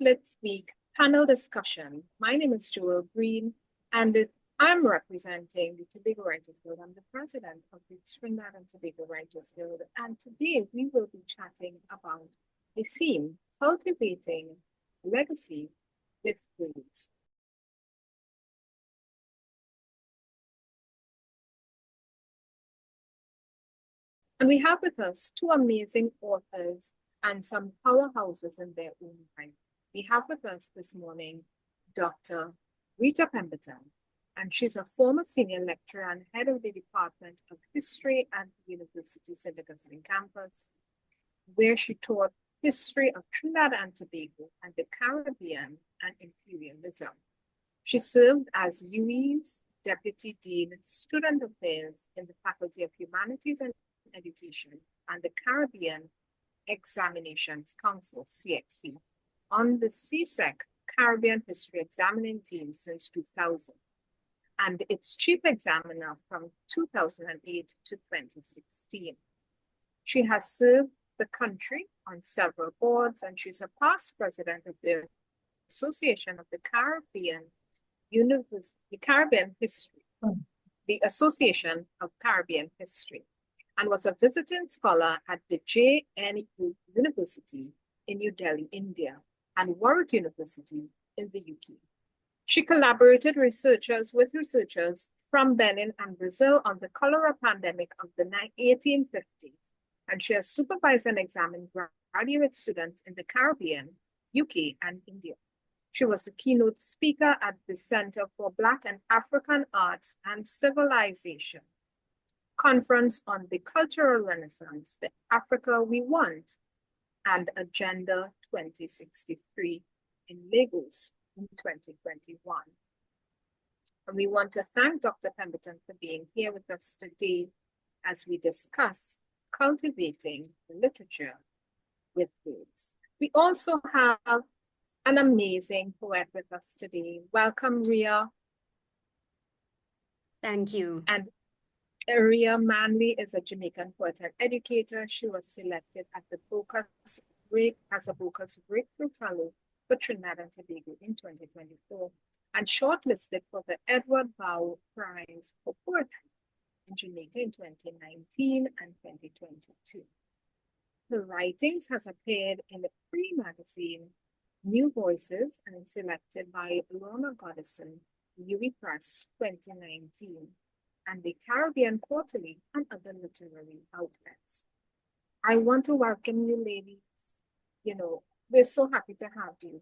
Split Week panel discussion. My name is Joel Green, and I'm representing the Tobago Writers Guild. I'm the president of the Trinidad and Tobago Writers Guild, and today we will be chatting about the theme, cultivating legacy with words. And we have with us two amazing authors and some powerhouses in their own right. We have with us this morning Dr. Rita Pemberton, and she's a former senior lecturer and head of the Department of History at the University St. Augustine campus, where she taught history of Trinidad and Tobago and the Caribbean and imperialism. She served as UWI's Deputy Dean, Student Affairs in the Faculty of Humanities and Education and the Caribbean Examinations Council, CXC, on the CSEC Caribbean History Examining Team since 2000, and its chief examiner from 2008 to 2016. She has served the country on several boards, and she's a past president of the Association of the Caribbean History, the Association of Caribbean History, and was a visiting scholar at the JNU University in New Delhi, India, and Warwick University in the UK. She collaborated with researchers from Benin and Brazil on the cholera pandemic of the 1850s, and she has supervised and examined graduate students in the Caribbean, UK, and India. She was the keynote speaker at the Center for Black and African Arts and Civilization Conference on the Cultural Renaissance, the Africa We Want, and Agenda 2063 in Lagos in 2021. And we want to thank Dr. Pemberton for being here with us today as we discuss cultivating literature with words. We also have an amazing poet with us today. Welcome, Ria. Thank you. And Ria Manley is a Jamaican poet and educator. She was selected at the as a Bocas Breakthrough Fellow for Trinidad and Tobago in 2024 and shortlisted for the Edward Bow Prize for Poetry in Jamaica in 2019 and 2022. Her writings has appeared in the free magazine New Voices and is selected by Lorna Goddison, UWI Press 2019, and the Caribbean Quarterly and other literary outlets. I want to welcome you, ladies. We're so happy to have you.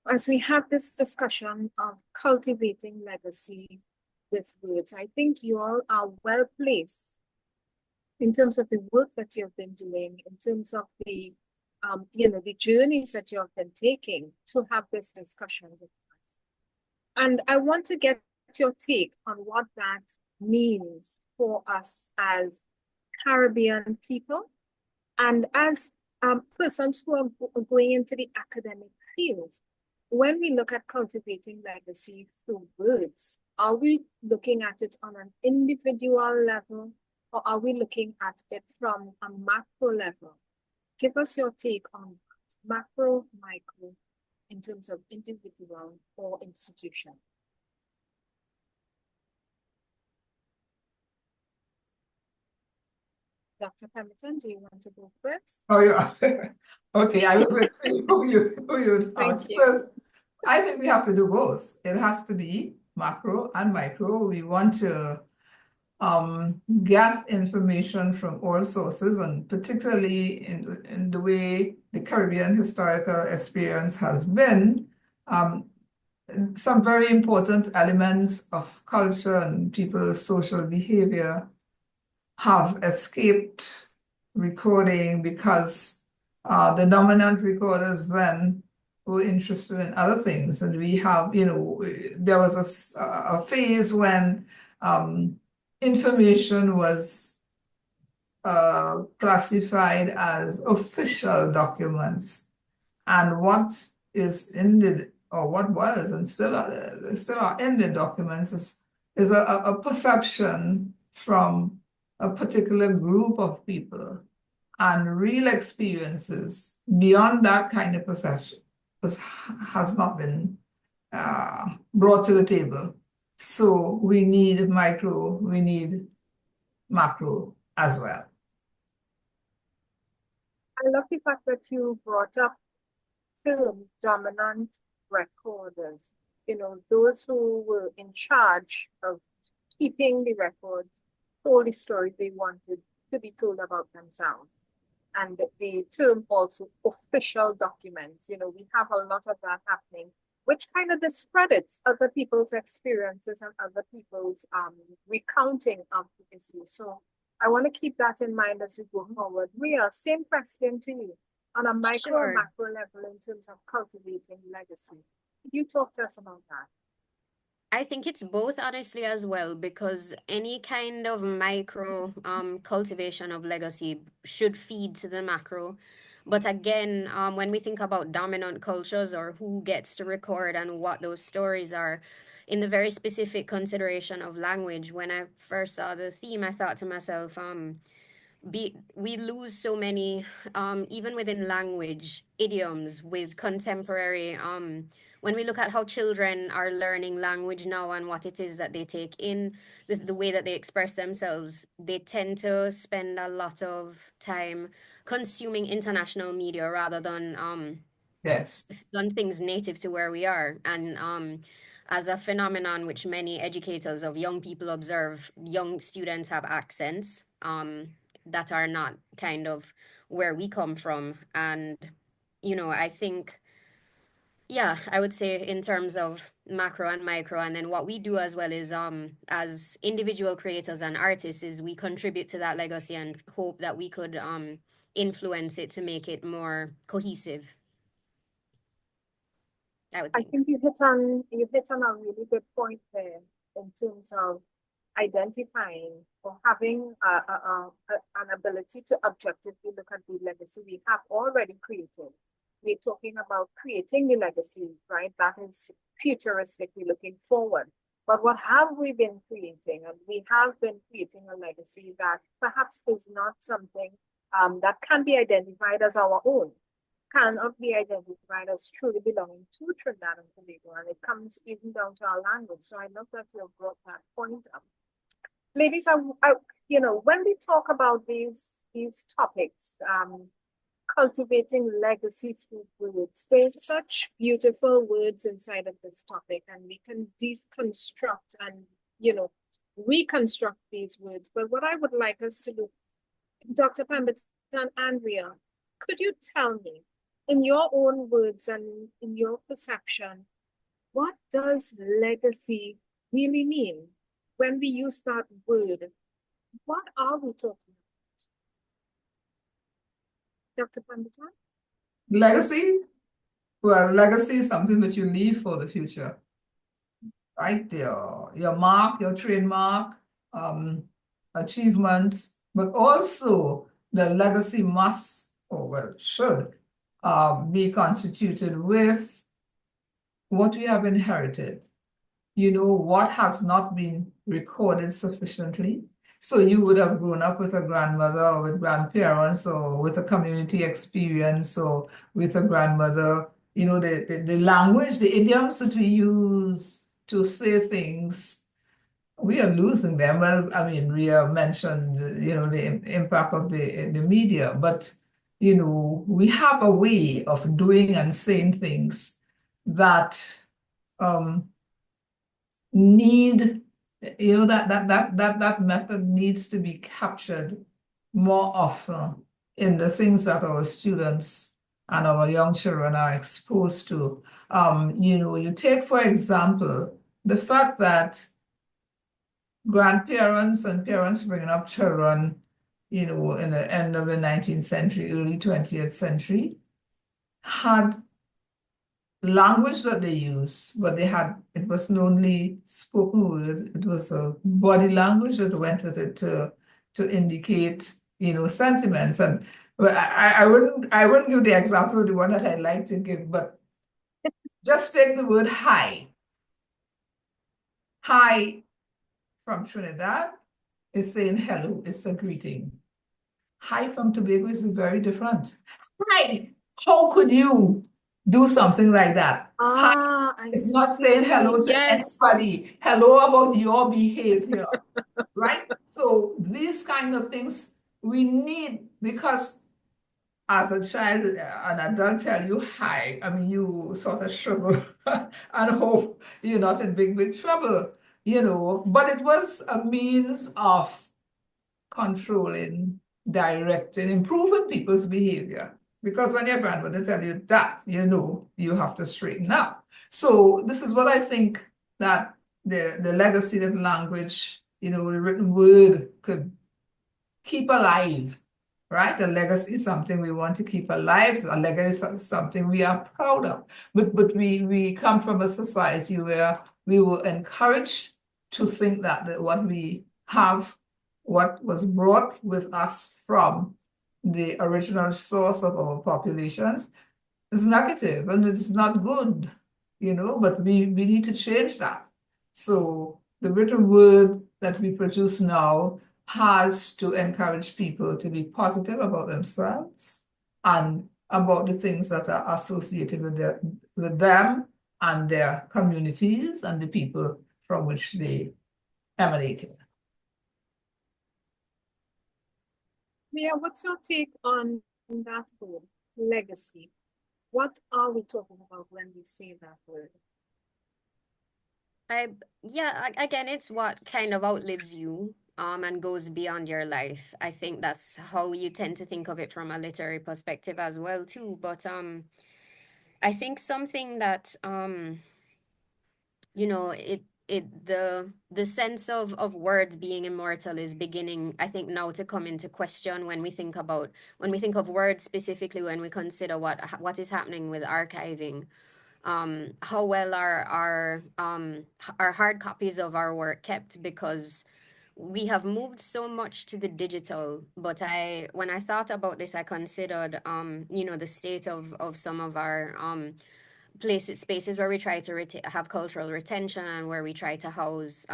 As we have this discussion of cultivating legacy with words, I think you all are well placed in terms of the work that you've been doing, in terms of the the journeys that you have been taking to have this discussion with us. And I want to get your take on what that means for us as Caribbean people and as persons who are going into the academic fields. When we look at cultivating legacy through words, are we looking at it on an individual level, or are we looking at it from a macro level? Give us your take on that, macro, micro, in terms of individual or institution. Dr. Pemberton, do you want to go first? Oh, yeah. Okay, I look at who you ask first. I think we have to do both. It has to be macro and micro. We want to get information from all sources, and particularly in the way the Caribbean historical experience has been, some very important elements of culture and people's social behavior have escaped recording because the dominant recorders then were interested in other things. And we have, there was a phase when information was classified as official documents, and what is in the, or what was and still are in the documents is a perception from a particular group of people, and real experiences beyond that kind of perception has not been brought to the table. So we need micro, we need macro as well. I love the fact that you brought up film dominant recorders, those who were in charge of keeping the records, told the story they wanted to be told about themselves. And the term also official documents, we have a lot of that happening, which kind of discredits other people's experiences and other people's recounting of the issue. So I want to keep that in mind as we go forward. Ria, same question to you. On a micro and Sure. macro level in terms of cultivating legacy, could you talk to us about that? I think it's both, honestly, as well, because any kind of micro cultivation of legacy should feed to the macro. But again, when we think about dominant cultures or who gets to record and what those stories are, in the very specific consideration of language, when I first saw the theme, I thought to myself, we lose so many even within language idioms with contemporary when we look at how children are learning language now and what it is that they take in, the way that they express themselves, they tend to spend a lot of time consuming international media rather Yes. than things native to where we are. And as a phenomenon which many educators of young people observe, young students have accents that are not kind of where we come from. And, I think, yeah, I would say in terms of macro and micro, and then what we do as well is as individual creators and artists is we contribute to that legacy and hope that we could influence it to make it more cohesive, I would I think. think you hit on a really good point there in terms of identifying or having an ability to objectively look at the legacy we have already created. We're talking about creating the legacy, right? That is futuristically looking forward. But what have we been creating? And we have been creating a legacy that perhaps is not something that can be identified as our own, cannot be identified as truly belonging to Trinidad and Tobago, and it comes even down to our language. So I love that you brought that point up. Ladies, when we talk about these topics, cultivating legacy through words, there's such beautiful words inside of this topic, and we can deconstruct and reconstruct these words. But what I would like us to do, Dr. Pemberton and Andrea, could you tell me, in your own words and in your perception, what does legacy really mean? When we use that word, what are we talking about? Dr. Pemberton? Legacy? Well, legacy is something that you leave for the future, right? Your mark, your trademark, achievements, but also the legacy must, or well, should be constituted with what we have inherited. What has not been recorded sufficiently. So you would have grown up with a grandmother or with grandparents or with a community experience or with a grandmother. The language, the idioms that we use to say things, we are losing them. Well, I mean, Ria mentioned, the impact of the media, but, we have a way of doing and saying things that need, that method needs to be captured more often in the things that our students and our young children are exposed to. You take, for example, the fact that grandparents and parents bringing up children, in the end of the 19th century, early 20th century, had language that they use, but it wasn't only spoken word, it was a body language that went with it to indicate, sentiments. And well, I wouldn't give the example of the one that I'd like to give, but just take the word hi. Hi from Trinidad is saying hello, it's a greeting. Hi from Tobago is very different. Hi, how could you? do something like that. Hi I is not saying see. hello to Yes. anybody. Hello about your behavior, right? So these kind of things we need because as a child, an adult tell you hi, I mean, you sort of shrivel and hope you're not in big trouble, But it was a means of controlling, directing, improving people's behavior. Because when your grandmother tell you that, you have to straighten up. So this is what I think that the legacy that language, the written word could keep alive, right? A legacy is something we want to keep alive. A legacy is something we are proud of. But we come from a society where we were encouraged to think that what we have, what was brought with us from the original source of our populations is negative and it's not good, but we need to change that. So the written word that we produce now has to encourage people to be positive about themselves and about the things that are associated with them and their communities and the people from which they emanated. Mia, what's your take on that word, legacy? What are we talking about when we say that word? Again, it's what kind of outlives you and goes beyond your life. I think that's how you tend to think of it from a literary perspective as well too. But I think something that the sense of words being immortal is beginning, I think, now to come into question when we think of words, specifically when we consider what is happening with archiving. How well are hard copies of our work kept, because we have moved so much to the digital. But when I thought about this, I considered the state of some of our spaces where we try to have cultural retention, and where we try to house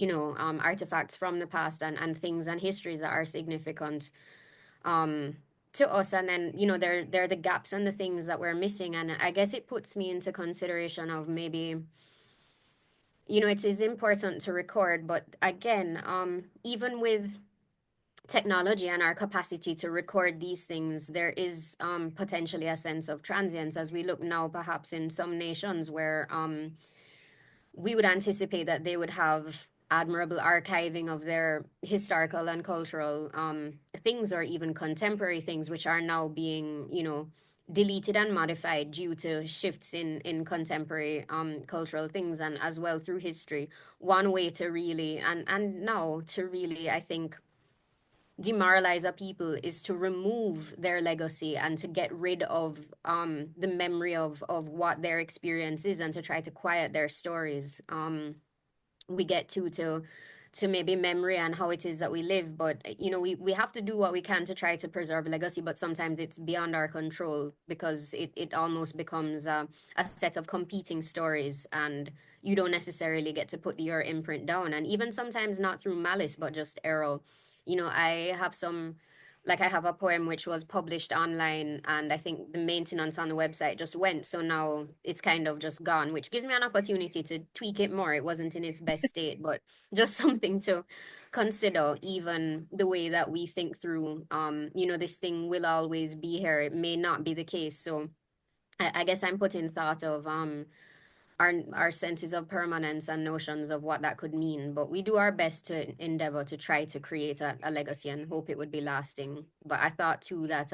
artifacts from the past, and things and histories that are significant um to us. And then there are the gaps and the things that we're missing, and I guess it puts me into consideration of maybe it is important to record, but again, even with technology and our capacity to record these things, there is potentially a sense of transience, as we look now perhaps in some nations where we would anticipate that they would have admirable archiving of their historical and cultural things, or even contemporary things, which are now being, deleted and modified due to shifts in contemporary cultural things, and as well through history. One way to really, and now to really, I think, demoralize a people is to remove their legacy and to get rid of the memory of what their experience is, and to try to quiet their stories. We get to maybe memory and how it is that we live, but we have to do what we can to try to preserve legacy, but sometimes it's beyond our control, because it almost becomes a set of competing stories, and you don't necessarily get to put your imprint down, and even sometimes not through malice but just error. I have I have a poem which was published online, and I think the maintenance on the website just went. So now it's kind of just gone, which gives me an opportunity to tweak it more. It wasn't in its best state, but just something to consider, even the way that we think through, this thing will always be here. It may not be the case. So I guess I'm putting thought of our senses of permanence and notions of what that could mean. But we do our best to endeavor to try to create a legacy and hope it would be lasting. But I thought too that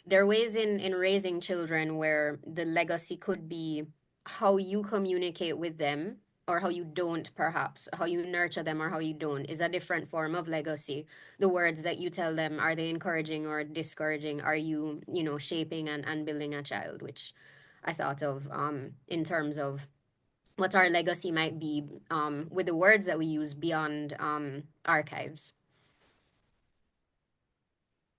there are ways in raising children where the legacy could be how you communicate with them, or how you don't, perhaps how you nurture them or how you don't, is a different form of legacy. The words that you tell them, are they encouraging or discouraging? Are you shaping and building a child? Which I thought of in terms of what our legacy might be with the words that we use beyond archives.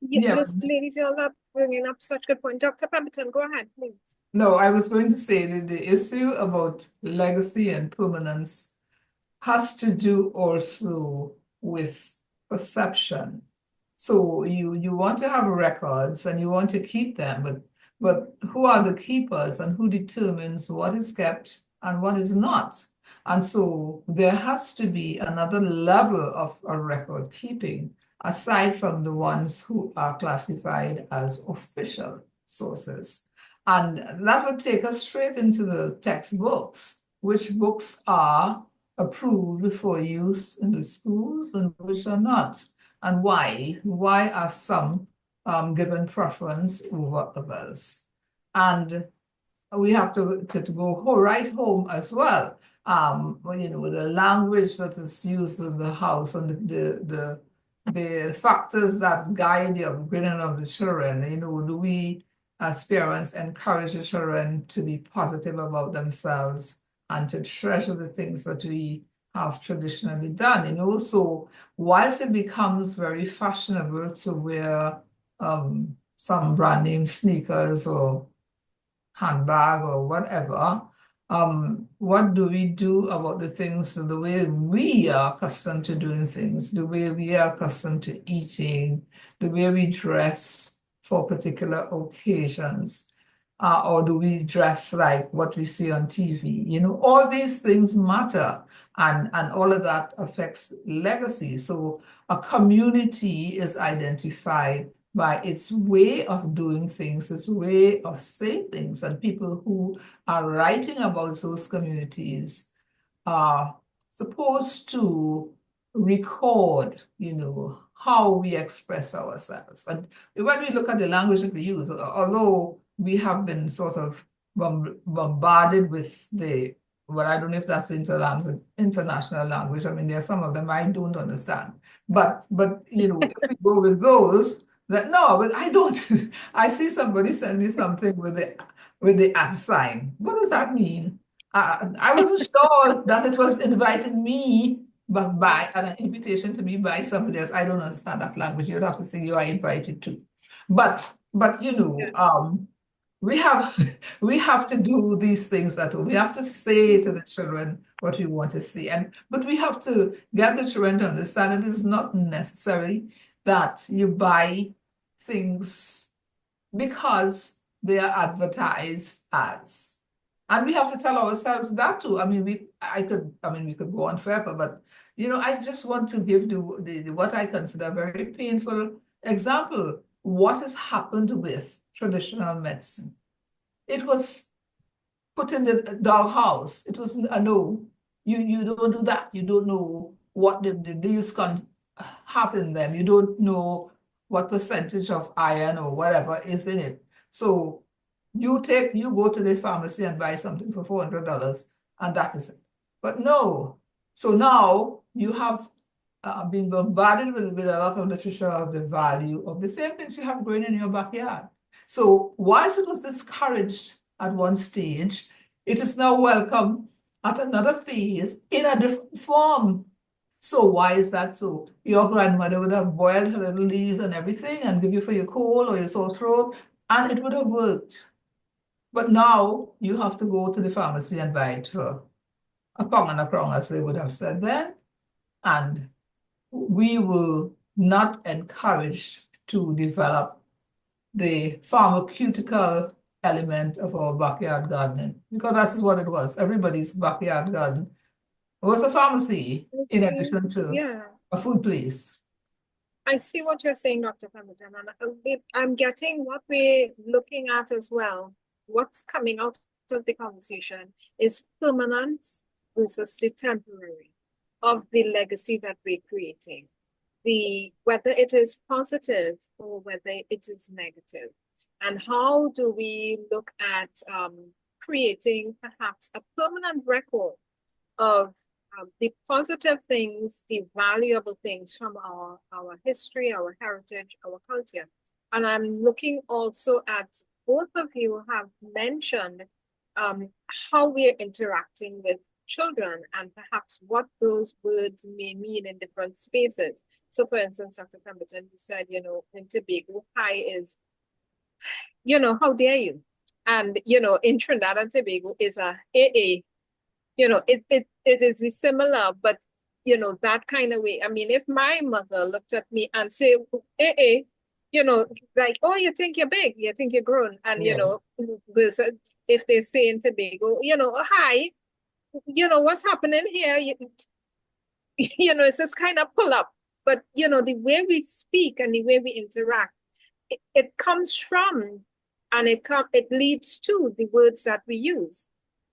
Yeah. Ladies, you all are bringing up such good point. Dr. Pemberton, go ahead, please. No, I was going to say that the issue about legacy and permanence has to do also with perception. So you want to have records and you want to keep them, but who are the keepers and who determines what is kept and what is not? And so there has to be another level of a record keeping aside from the ones who are classified as official sources. And that would take us straight into the textbooks. Which books are approved for use in the schools and which are not? And why? Why are some given preference over others? And we have to go right home as well. The language that is used in the house and the factors that guide the upbringing of the children. Do we as parents encourage the children to be positive about themselves and to treasure the things that we have traditionally done? So whilst it becomes very fashionable to wear some brand name sneakers or handbag or whatever, what do we do about the things, the way we are accustomed to doing things, the way we are accustomed to eating, the way we dress for particular occasions, or do we dress like what we see on TV? All these things matter, and all of that affects legacy. So a community is identified by its way of doing things, its way of saying things, and people who are writing about those communities are supposed to record, how we express ourselves. And when we look at the language that we use, although we have been sort of bombarded with well, I don't know if that's the international language. I mean, there are some of them I don't understand. But if we go with those, no, but I don't. I see somebody send me something with the @ sign. What does that mean? I wasn't sure that it was inviting me, but by an invitation to me by somebody else. I don't understand that language. You'd have to say you are invited to. But we have we have to do these things that we have to say to the children what we want to see, but we have to get the children to understand it is not necessary that you buy things because they are advertised as. And we have to tell ourselves that too. I mean, we could go on forever, but I just want to give the what I consider a very painful example. What has happened with traditional medicine? It was put in the doghouse. It was a no. You don't do that. You don't know what the leaves can have in them. You don't know what percentage of iron or whatever is in it. So you go to the pharmacy and buy something for $400 and that is it. But no. So now you have been bombarded with a lot of literature of the value of the same things you have growing in your backyard. So whilst it was discouraged at one stage, it is now welcome at another phase in a different form. So why is that so? Your grandmother would have boiled her little leaves and everything and give you for your cold or your sore throat, and it would have worked. But now you have to go to the pharmacy and buy it for a pound and a crown, as they would have said then. And we were not encouraged to develop the pharmaceutical element of our backyard gardening, because that is what it was. Everybody's backyard garden was a pharmacy in addition to a food place. I see what you're saying, Dr. Pemberton, and I'm getting what we're looking at as well. What's coming out of the conversation is permanence versus the temporary of the legacy that we're creating. Whether it is positive or whether it is negative. And how do we look at creating perhaps a permanent record of the positive things, the valuable things from our history, our heritage, our culture. And I'm looking also at both of you have mentioned how we are interacting with children and perhaps what those words may mean in different spaces. So for instance, Dr. Pemberton, you said, in Tobago, hi is, how dare you? And, in Trinidad and Tobago is a AA. It is similar, but, that kind of way. I mean, if my mother looked at me and say, like, oh, you think you're big, you think you're grown. And, Yeah. if they say in Tobago, hi, what's happening here? It's just kind of pull up. But, the way we speak and the way we interact, it comes from and it leads to the words that we use,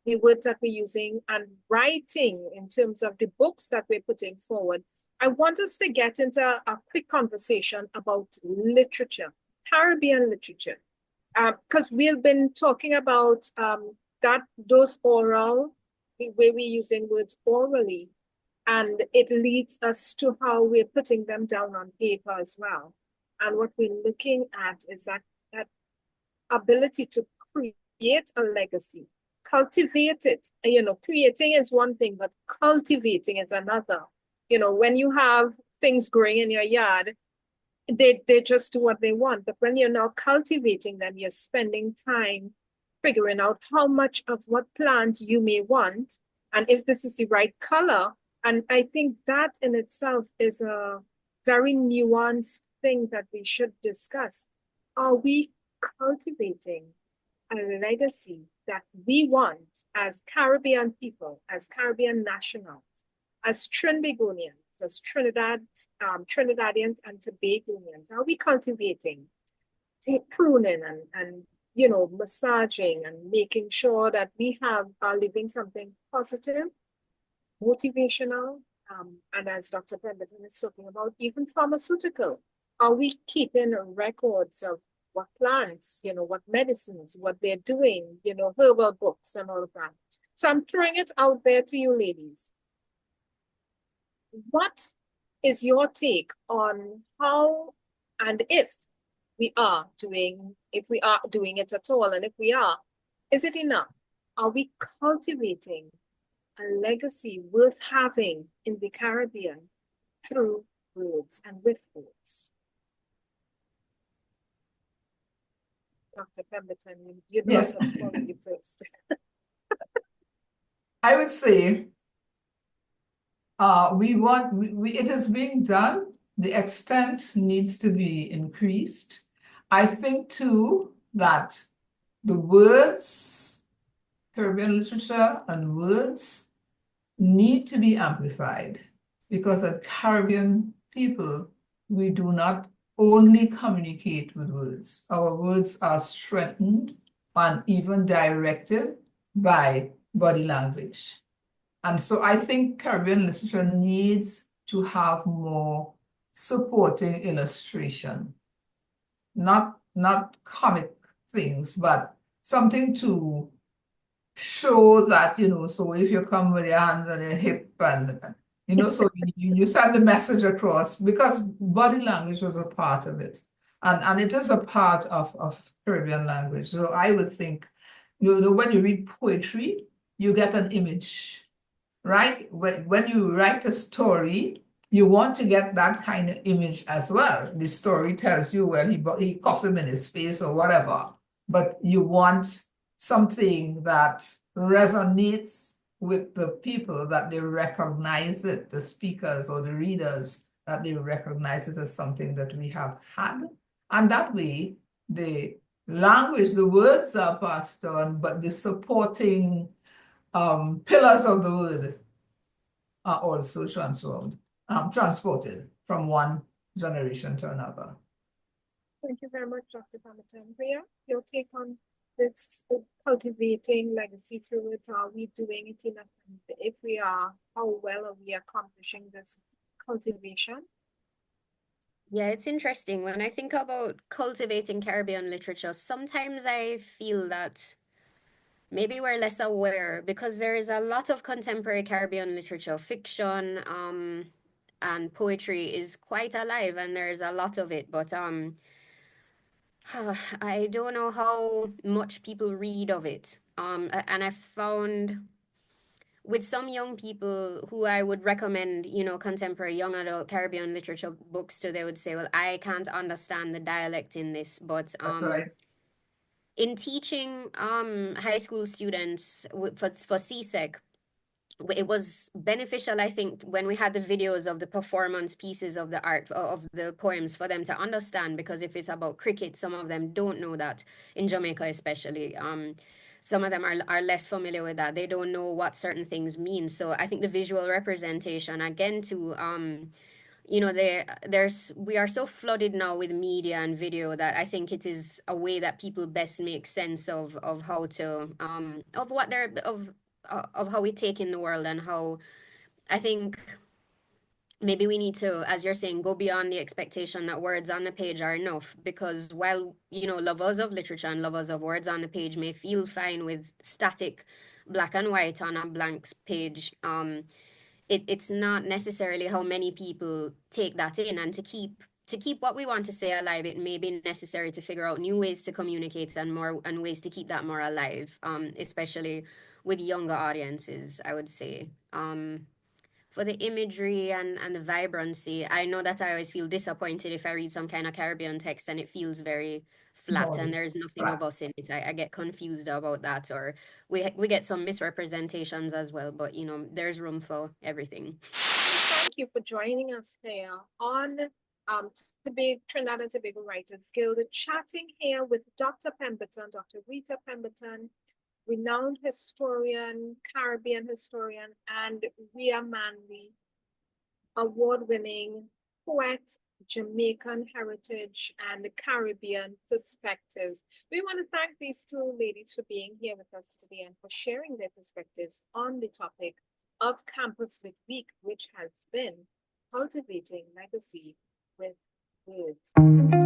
the words that we're using and writing in terms of the books that we're putting forward. I want us to get into a quick conversation about literature, Caribbean literature, because we've been talking about those oral, the way we're using words orally, and it leads us to how we're putting them down on paper as well. And what we're looking at is that ability to create a legacy, cultivate it. Creating is one thing, but cultivating is another. When you have things growing in your yard, they just do what they want. But when you're now cultivating them, you're spending time figuring out how much of what plant you may want, and if this is the right color. And I think that in itself is a very nuanced thing that we should discuss. Are we cultivating a legacy that we want as Caribbean people, as Caribbean nationals, as Trinbagonians, as Trinidadians and Tobagonians? Are we cultivating, pruning and massaging and making sure that we are living something positive, motivational, and as Dr. Pemberton is talking about, even pharmaceutical? Are we keeping records of what plants, what medicines, what they're doing, herbal books and all of that? So I'm throwing it out there to you ladies. What is your take on how and if we are doing it at all? And if we are, is it enough? Are we cultivating a legacy worth having in the Caribbean through words and with words? Dr. Pemberton, you'd Yes. like to follow you first. I would say it is being done. The extent needs to be increased. I think too that the words, Caribbean literature and words need to be amplified because as Caribbean people, we do not only communicate with words. Our words are strengthened and even directed by body language. And so I think Caribbean literature needs to have more supporting illustration, not comic things, but something to show that, so if you come with your hands on your hip and, so you send the message across because body language was a part of it. And it is a part of Caribbean language. So I would think, when you read poetry, you get an image, right? When you write a story, you want to get that kind of image as well. The story tells you, well, he coughed him in his face or whatever, but you want something that resonates with the people, that they recognize it, the speakers or the readers, that they recognize it as something that we have had. And that way, the language, the words are passed on, but the supporting pillars of the word are also transported from one generation to another. Thank you very much, Dr. Pemberton. Ria, your take on this cultivating legacy through it? Are we doing it enough? And if we are, how well are we accomplishing this cultivation? Yeah, it's interesting. When I think about cultivating Caribbean literature, sometimes I feel that maybe we're less aware because there is a lot of contemporary Caribbean literature, fiction, and poetry is quite alive, and there's a lot of it. But I don't know how much people read of it. And I found with some young people who I would recommend, contemporary young adult Caribbean literature books to, they would say, well, I can't understand the dialect in this, but That's right. in teaching high school students for CSEC, it was beneficial, I think, when we had the videos of the performance pieces of the art of the poems for them to understand, because if it's about cricket, some of them don't know that in Jamaica, especially. Some of them are less familiar with that. They don't know what certain things mean. So I think the visual representation, again, to we are so flooded now with media and video that I think it is a way that people best make sense of how to of what they're of how we take in the world, and how I think maybe we need to, as you're saying, go beyond the expectation that words on the page are enough, because while lovers of literature and lovers of words on the page may feel fine with static black and white on a blank page, it's not necessarily how many people take that in. And to keep what we want to say alive, it may be necessary to figure out new ways to communicate, and ways to keep that more alive, especially with younger audiences, I would say. For the imagery and the vibrancy, I know that I always feel disappointed if I read some kind of Caribbean text and it feels very flat and Body. there's nothing of Right. us in it. I get confused about that, or we get some misrepresentations as well, but there's room for everything. Thank you for joining us here on Trinidad and Tobago Writers Guild, chatting here with Dr. Pemberton, Dr. Rita Pemberton, renowned historian, Caribbean historian, and Ria Manley, award-winning poet, Jamaican heritage, and Caribbean perspectives. We want to thank these two ladies for being here with us today and for sharing their perspectives on the topic of Campus Lit Week, which has been cultivating legacy with words.